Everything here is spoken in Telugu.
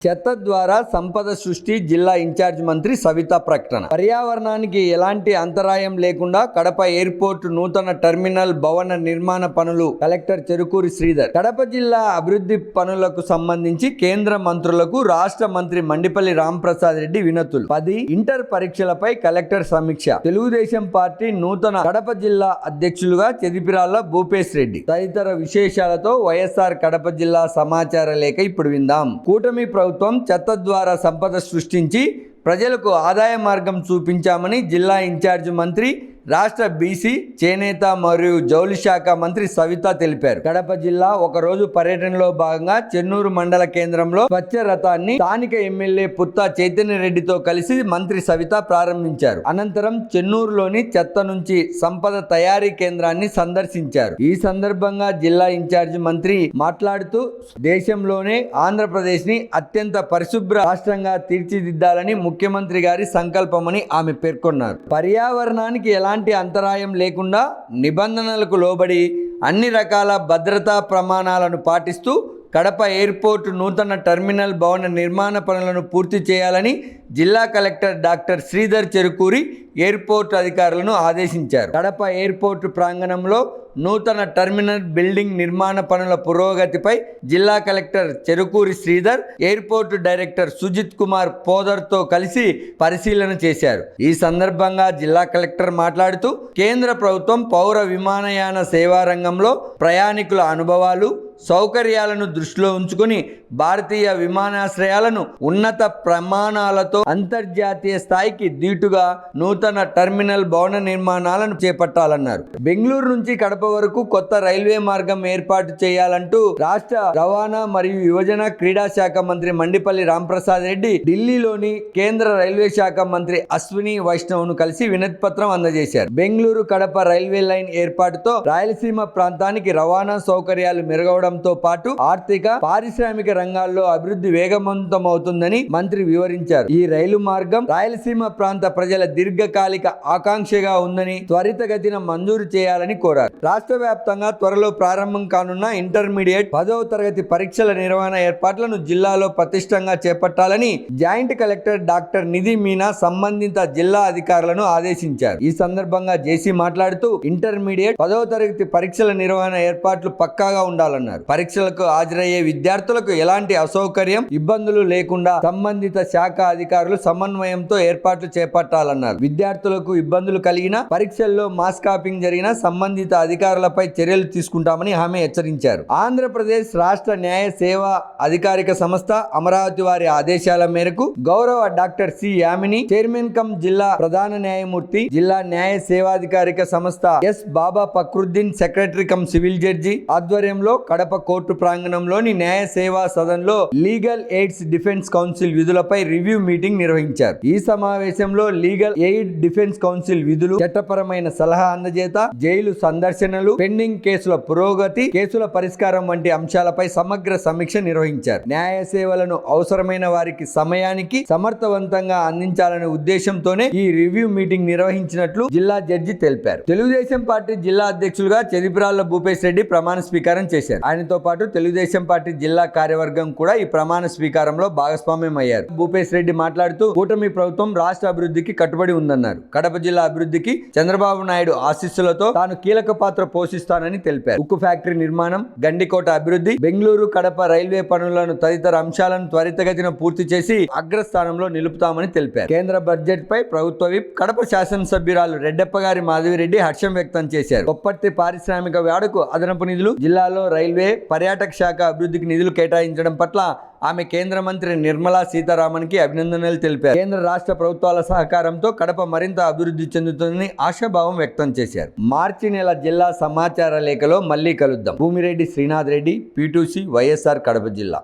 చెత్త ద్వారా సంపద సృష్టి జిల్లా ఇన్ఛార్జ్ మంత్రి సవిత ప్రకటన. పర్యావరణానికి ఎలాంటి అంతరాయం లేకుండా కడప ఎయిర్పోర్ట్ నూతన టెర్మినల్ భవన నిర్మాణ పనులు కలెక్టర్ చెరుకూరి శ్రీధర్. కడప జిల్లా అభివృద్ధి పనులకు సంబంధించి కేంద్ర మంత్రులకు రాష్ట్ర మంత్రి మండిపల్లి రాంప్రసాద్ రెడ్డి వినతులు. 10 ఇంటర్ పరీక్షలపై కలెక్టర్ సమీక్ష. తెలుగుదేశం పార్టీ నూతన కడప జిల్లా అధ్యక్షులుగా చెదిపిరాళ్ల భూపేశ్ రెడ్డి తదితర విశేషాలతో వైఎస్ఆర్ కడప జిల్లా సమాచార లేఖ ఇప్పుడు విందాం. కూటమి ప్రభుత్వం చెత్త ద్వారా సంపద సృష్టించి ప్రజలకు ఆదాయ మార్గం చూపించామని జిల్లా ఇన్ఛార్జ్ మంత్రి, రాష్ట్ర బీసీ, చేనేత మరియు జౌళి శాఖ మంత్రి సవిత తెలిపారు. కడప జిల్లా ఒకరోజు పర్యటనలో భాగంగా చెన్నూరు మండల కేంద్రంలో స్వచ్ఛ రథాన్ని స్థానిక ఎమ్మెల్యే పుత్తా చైతన్య రెడ్డితో కలిసి మంత్రి సవిత ప్రారంభించారు. అనంతరం చెన్నూరులోని చెత్త నుంచి సంపద తయారీ కేంద్రాన్ని సందర్శించారు. ఈ సందర్భంగా జిల్లా ఇన్ఛార్జ్ మంత్రి మాట్లాడుతూ దేశంలోనే ఆంధ్రప్రదేశ్ ని అత్యంత పరిశుభ్ర రాష్ట్రంగా తీర్చిదిద్దాలని ముఖ్యమంత్రి గారి సంకల్పమని ఆమె పేర్కొన్నారు. పర్యావరణానికి ఎలాంటి అంతరాయం లేకుండా నిబంధనలకు లోబడి అన్ని రకాల భద్రతా ప్రమాణాలను పాటిస్తూ కడప ఎయిర్పోర్ట్ నూతన టెర్మినల్ భవన నిర్మాణ పనులను పూర్తి చేయాలని జిల్లా collector doctor Sridhar Cherukuri airport అధికారులను ఆదేశించారు. కడప ఎయిర్పోర్ట్ ప్రాంగణంలో నూతన టెర్మినల్ బిల్డింగ్ నిర్మాణ పనుల పురోగతిపై జిల్లా collector Cherukuri Sridhar airport director Sujith Kumar పోదర్తో కలిసి పరిశీలన చేశారు. ఈ సందర్భంగా జిల్లా కలెక్టర్ మాట్లాడుతూ కేంద్ర ప్రభుత్వం పౌర విమానయాన సేవా రంగంలో ప్రయాణికుల అనుభవాలు, సౌకర్యాలను దృష్టిలో ఉంచుకుని భారతీయ విమానాశ్రయాలను ఉన్నత ప్రమాణాలతో అంతర్జాతీయ స్థాయికి దీటుగా నూతన టెర్మినల్ భవన నిర్మాణాలను చేపట్టాలన్నారు. బెంగళూరు నుంచి కడప వరకు కొత్త రైల్వే మార్గం ఏర్పాటు చేయాలంటూ రాష్ట్ర రవాణా మరియు యువజన క్రీడా శాఖ మంత్రి మండిపల్లి రాంప్రసాద్ రెడ్డి ఢిల్లీలోని కేంద్ర రైల్వే శాఖ మంత్రి అశ్విని వైష్ణవ్ను కలిసి వినతి పత్రం అందజేశారు. బెంగళూరు కడప రైల్వే లైన్ ఏర్పాటుతో రాయలసీమ ప్రాంతానికి రవాణా సౌకర్యాలు మెరుగవడంతో పాటు ఆర్థిక, పారిశ్రామిక రంగాల్లో అభివృద్ధి వేగవంతమవుతుందని మంత్రి వివరించారు. ఈ రైలు మార్గం రాయలసీమ ప్రాంత ప్రజల దీర్ఘకాలిక ఆకాంక్షగా ఉందని త్వరితగతిన మంజూరు చేయాలని కోరారు. రాష్ట్ర వ్యాప్తంగా త్వరలో ప్రారంభం కానున్న ఇంటర్మీడియట్ 10వ తరగతి పరీక్షల నిర్వహణ ఏర్పాట్లను జిల్లాలో పటిష్టంగా చేపట్టాలని జాయింట్ కలెక్టర్ డాక్టర్ నిధి మీనా సంబంధిత జిల్లా అధికారులను ఆదేశించారు. ఈ సందర్భంగా జేసీ మాట్లాడుతూ ఇంటర్మీడియట్ 10వ తరగతి పరీక్షల నిర్వహణ ఏర్పాట్లు పక్కాగా ఉండాలన్నారు. పరీక్షలకు హాజరయ్యే విద్యార్థులకు ఎలాంటి అసౌకర్యం, ఇబ్బందులు లేకుండా సంబంధిత శాఖ అధికారులు సమన్వయంతో ఏర్పాట్లు చేపట్టాలన్నారు. విద్యార్థులకు ఇబ్బందులు కలిగిన, పరీక్షల్లో మాస్ కాపింగ్ జరిగిన సంబంధిత అధికారులపై చర్యలు తీసుకుంటామని ఆమె హెచ్చరించారు. ఆంధ్రప్రదేశ్ రాష్ట్ర న్యాయ సేవా అధికారిక సంస్థ అమరావతి వారి ఆదేశాల మేరకు గౌరవ doctor C Yamini, chairman cum జిల్లా ప్రధాన న్యాయమూర్తి, జిల్లా న్యాయ సేవాధికారిక సంస్థ S Baba Fakruddin, secretary cum civil judge ఆధ్వర్యంలో కడప కోర్టు ప్రాంగణంలోని న్యాయ సేవా సదన్లో లీగల్ ఎయిడ్స్ డిఫెన్స్ కౌన్సిల్ విధులపై రివ్యూ మీటింగ్ నిర్వహించారు. ఈ సమావేశంలో లీగల్ ఎయిడ్ డిఫెన్స్ కౌన్సిల్ విధులు, చట్టపరమైన సలహా అందజేత, జైలు సందర్శనలు, పెండింగ్ కేసుల పురోగతి, కేసుల పరిష్కారం వంటి అంశాలపై సమగ్ర సమీక్ష నిర్వహించారు. న్యాయ సేవలను అవసరమైన వారికి సమయానికి సమర్థవంతంగా అందించాలనే ఉద్దేశంతోనే ఈ రివ్యూ మీటింగ్ నిర్వహించినట్లు జిల్లా జడ్జి తెలిపారు. తెలుగుదేశం పార్టీ జిల్లా అధ్యక్షులుగా చెదిపిరాళ్ల భూపేశ్ రెడ్డి ప్రమాణ స్వీకారం చేశారు. ఆయనతో పాటు తెలుగుదేశం పార్టీ జిల్లా కార్యవర్గం కూడా ఈ ప్రమాణ స్వీకారంలో భాగస్వామ్యం అయ్యారు. భూపేశ్ రెడ్డి మాట్లాడుతూ కూటమి ప్రభుత్వం రాష్ట్ర అభివృద్ధికి కట్టుబడి ఉందన్నారు. కడప జిల్లా అభివృద్ధికి చంద్రబాబు నాయుడు ఆశీస్సులతో తాను కీలక పాత్ర పోషిస్తానని తెలిపారు. ఉక్కు ఫ్యాక్టరీ నిర్మాణం, గండికోట అభివృద్ధి, బెంగళూరు కడప రైల్వే పనులను తదితర అంశాలను త్వరితగతిన పూర్తి చేసి అగ్రస్థానంలో నిలుపుతామని తెలిపారు. కేంద్ర బడ్జెట్ పై ప్రభుత్వ విప్ కడప శాసనసభ్యురాలు రెడ్డప్పగారి మాధవిరెడ్డి హర్షం వ్యక్తం చేశారు. కొప్పర్తి పారిశ్రామిక వాడకు అదనపు నిధులు, జిల్లాలో రైల్వే, పర్యాటక శాఖ అభివృద్ధికి నిధులు కేటాయించడం పట్ల ఆమె కేంద్ర మంత్రి నిర్మలా సీతారామన్ కి అభినందనలు తెలిపారు. కేంద్ర రాష్ట్ర ప్రభుత్వాల సహకారంతో కడప మరింత అభివృద్ధి చెందుతుందని ఆశాభావం వ్యక్తం చేశారు. మార్చి నెల జిల్లా సమాచార లేఖలో మళ్ళీ కలుద్దాం. భూమిరెడ్డి శ్రీనాథ్ రెడ్డి, P2C, వైఎస్ఆర్ కడప జిల్లా.